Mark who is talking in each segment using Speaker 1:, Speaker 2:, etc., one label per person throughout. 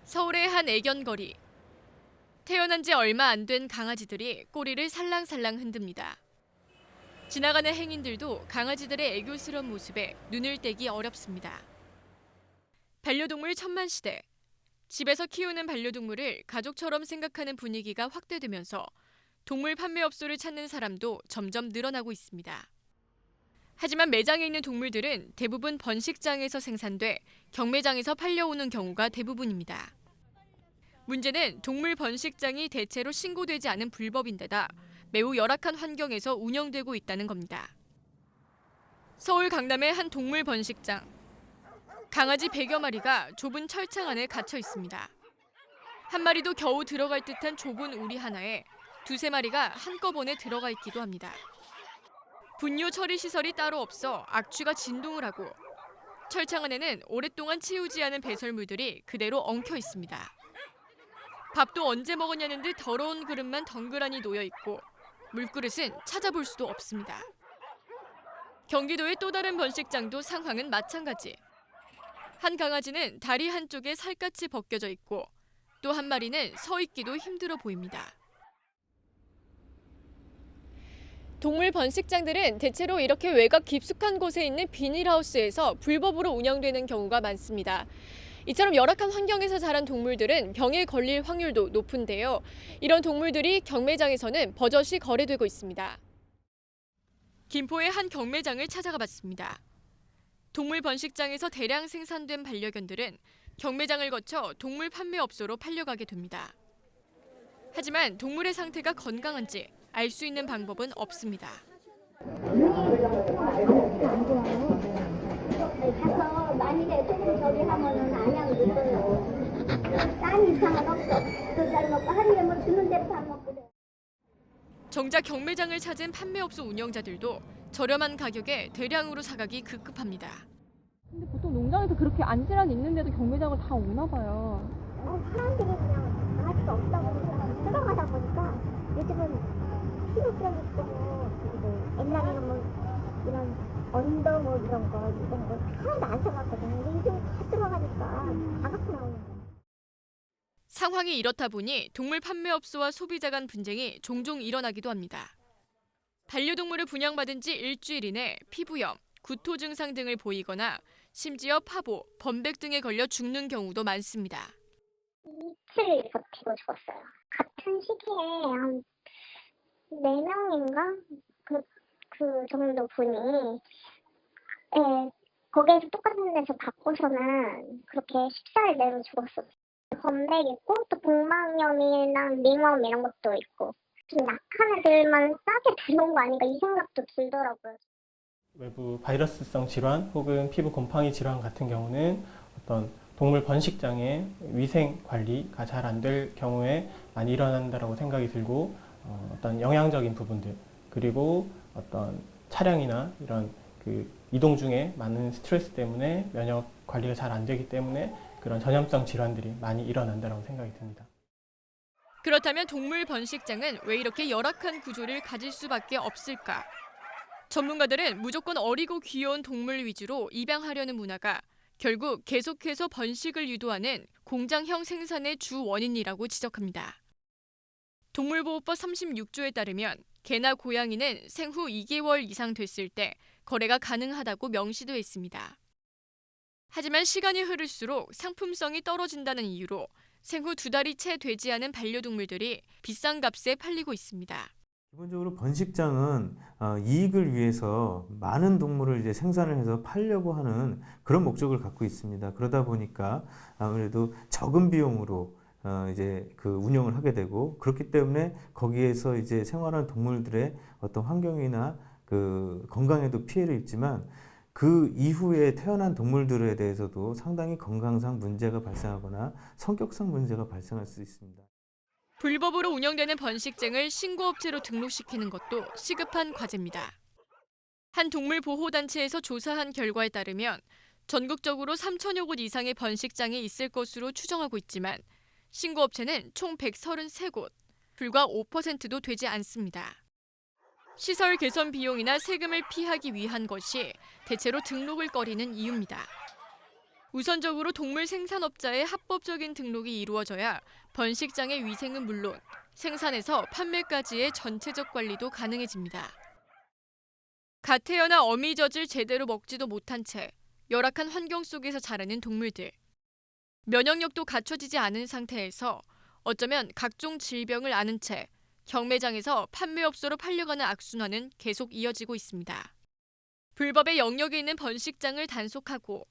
Speaker 1: 서울의 한 애견거리. 태어난 지 얼마 안 된 강아지들이 꼬리를 살랑살랑 흔듭니다. 지나가는 행인들도 강아지들의 애교스러운 모습에 눈을 떼기 어렵습니다. 반려동물 천만시대. 집에서 키우는 반려동물을 가족처럼 생각하는 분위기가 확대되면서 동물 판매업소를 찾는 사람도 점점 늘어나고 있습니다. 하지만 매장에 있는 동물들은 대부분 번식장에서 생산돼 경매장에서 팔려오는 경우가 대부분입니다. 문제는 동물 번식장이 대체로 신고되지 않은 불법인데다 매우 열악한 환경에서 운영되고 있다는 겁니다. 서울 강남의 한 동물 번식장. 강아지 100여 마리가 좁은 철창 안에 갇혀 있습니다. 한 마리도 겨우 들어갈 듯한 좁은 우리 하나에 두세 마리가 한꺼번에 들어가 있기도 합니다. 분뇨 처리 시설이 따로 없어 악취가 진동을 하고 철창 안에는 오랫동안 치우지 않은 배설물들이 그대로 엉켜 있습니다. 밥도 언제 먹었냐는 듯 더러운 그릇만 덩그러니 놓여 있고 물그릇은 찾아볼 수도 없습니다. 경기도의 또 다른 번식장도 상황은 마찬가지. 한 강아지는 다리 한쪽에 살갗이 벗겨져 있고 또 한 마리는 서 있기도 힘들어 보입니다. 동물 번식장들은 대체로 이렇게 외곽 깊숙한 곳에 있는 비닐하우스에서 불법으로 운영되는 경우가 많습니다. 이처럼 열악한 환경에서 자란 동물들은 병에 걸릴 확률도 높은데요. 이런 동물들이 경매장에서는 버젓이 거래되고 있습니다. 김포의 한 경매장을 찾아가 봤습니다. 동물 번식장에서 대량 생산된 반려견들은 경매장을 거쳐 동물 판매업소로 팔려가게 됩니다. 하지만 동물의 상태가 건강한지 알 수 있는 방법은 없습니다.
Speaker 2: 가서 만일에 조금 저기 하면은 안양 늦어요. 딴 이상은 없어. 그 잘 먹고 하루에 뭐 주는 대로 다 먹고 그래.
Speaker 1: 정작 경매장을 찾은 판매업소 운영자들도 저렴한 가격에 대량으로 사가기 급급합니다.
Speaker 3: 근데 보통 농장에서 그렇게 안질환 있는데도 경매장을 다 오나 봐요.
Speaker 2: 사람들이 그냥 강아지가 없다고 그냥 들어가다 보니까 요즘은 피부병 있고 뭐 옛날에는 뭐 이런 언더 뭐 이런 거 하나도 안 사봤거든요. 근데 요즘 다 들어가니까 다 갖고 나오는 거예요.
Speaker 1: 상황이 이렇다 보니 동물 판매업소와 소비자 간 분쟁이 종종 일어나기도 합니다. 반려동물을 분양받은 지 일주일 이내 피부염, 구토 증상 등을 보이거나 심지어 파보, 범백 등에 걸려 죽는 경우도 많습니다.
Speaker 2: 이틀 버티고 죽었어요. 같은 시기에 한 4명인가? 그 정도 분이, 예, 거기에서 똑같은 데서 받고서는 그렇게 14일 내로 죽었었어요. 범백 있고, 또 복막염이랑 링웜 이런 것도 있고, 좀 약한 애들만 싸게 들어온 거 아닌가 이 생각도 들더라고요.
Speaker 4: 외부 바이러스성 질환 혹은 피부 곰팡이 질환 같은 경우는 어떤 동물 번식장의 위생 관리가 잘 안 될 경우에 많이 일어난다고 생각이 들고 어떤 영양적인 부분들 그리고 어떤 차량이나 이런 그 이동 중에 많은 스트레스 때문에 면역 관리가 잘 안 되기 때문에 그런 전염성 질환들이 많이 일어난다고 생각이 듭니다.
Speaker 1: 그렇다면 동물 번식장은 왜 이렇게 열악한 구조를 가질 수밖에 없을까? 전문가들은 무조건 어리고 귀여운 동물 위주로 입양하려는 문화가 결국 계속해서 번식을 유도하는 공장형 생산의 주 원인이라고 지적합니다. 동물보호법 36조에 따르면 개나 고양이는 생후 2개월 이상 됐을 때 거래가 가능하다고 명시되어 있습니다. 하지만 시간이 흐를수록 상품성이 떨어진다는 이유로 생후 2달이 채 되지 않은 반려동물들이 비싼 값에 팔리고 있습니다.
Speaker 5: 기본적으로 번식장은 이익을 위해서 많은 동물을 이제 생산을 해서 팔려고 하는 그런 목적을 갖고 있습니다. 그러다 보니까 아무래도 적은 비용으로 이제 그 운영을 하게 되고 그렇기 때문에 거기에서 이제 생활하는 동물들의 어떤 환경이나 그 건강에도 피해를 입지만 그 이후에 태어난 동물들에 대해서도 상당히 건강상 문제가 발생하거나 성격상 문제가 발생할 수 있습니다.
Speaker 1: 불법으로 운영되는 번식장을 신고업체로 등록시키는 것도 시급한 과제입니다. 한 동물보호단체에서 조사한 결과에 따르면 전국적으로 3천여 곳 이상의 번식장이 있을 것으로 추정하고 있지만 신고업체는 총 133곳, 불과 5%도 되지 않습니다. 시설 개선 비용이나 세금을 피하기 위한 것이 대체로 등록을 꺼리는 이유입니다. 우선적으로 동물 생산업자의 합법적인 등록이 이루어져야 번식장의 위생은 물론 생산에서 판매까지의 전체적 관리도 가능해집니다. 갓 태어나 어미젖을 제대로 먹지도 못한 채 열악한 환경 속에서 자라는 동물들. 면역력도 갖춰지지 않은 상태에서 어쩌면 각종 질병을 앓은 채 경매장에서 판매업소로 팔려가는 악순환은 계속 이어지고 있습니다. 불법의 영역에 있는 번식장을 단속하고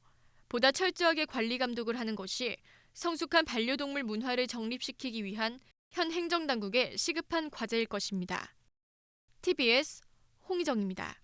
Speaker 1: 보다 철저하게 관리 감독을 하는 것이 성숙한 반려동물 문화를 정립시키기 위한 현 행정당국의 시급한 과제일 것입니다. TBS 홍희정입니다.